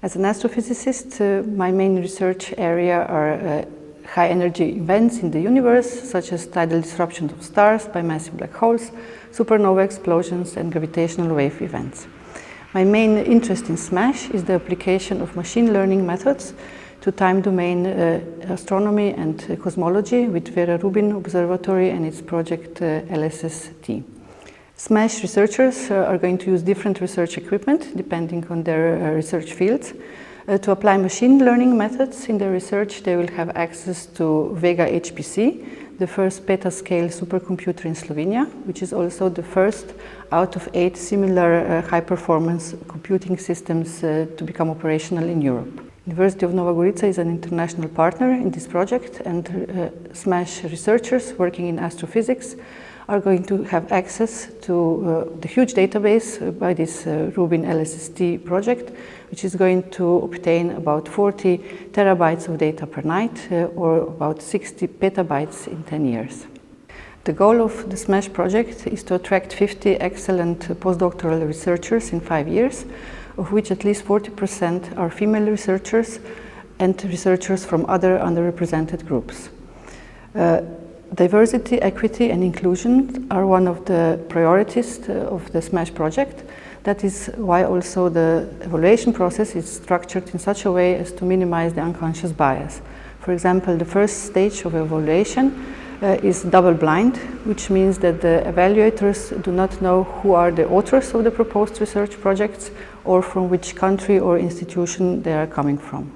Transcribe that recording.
As an astrophysicist, my main research area are high energy events in the universe, such as tidal disruptions of stars by massive black holes, supernova explosions, and gravitational wave events. My main interest in SMASH is the application of machine learning methods to time domain astronomy and cosmology with Vera Rubin Observatory and its project LSST. SMASH researchers are going to use different research equipment depending on their research fields. To apply machine learning methods in their research, they will have access to Vega HPC, the first petascale supercomputer in Slovenia, which is also the first out of 8 similar high-performance computing systems to become operational in Europe. University of Nova Gorica is an international partner in this project, and SMASH researchers working in astrophysics are going to have access to the huge database by this Rubin LSST project, which is going to obtain about 40 terabytes of data per night, or about 60 petabytes in 10 years. The goal of the SMASH project is to attract 50 excellent postdoctoral researchers in 5 years, of which at least 40% are female researchers and researchers from other underrepresented groups. Diversity, equity, and inclusion are one of the priorities of the SMASH project. That is why also the evaluation process is structured in such a way as to minimize the unconscious bias. For example, the first stage of evaluation is double-blind, which means that the evaluators do not know who are the authors of the proposed research projects or from which country or institution they are coming from.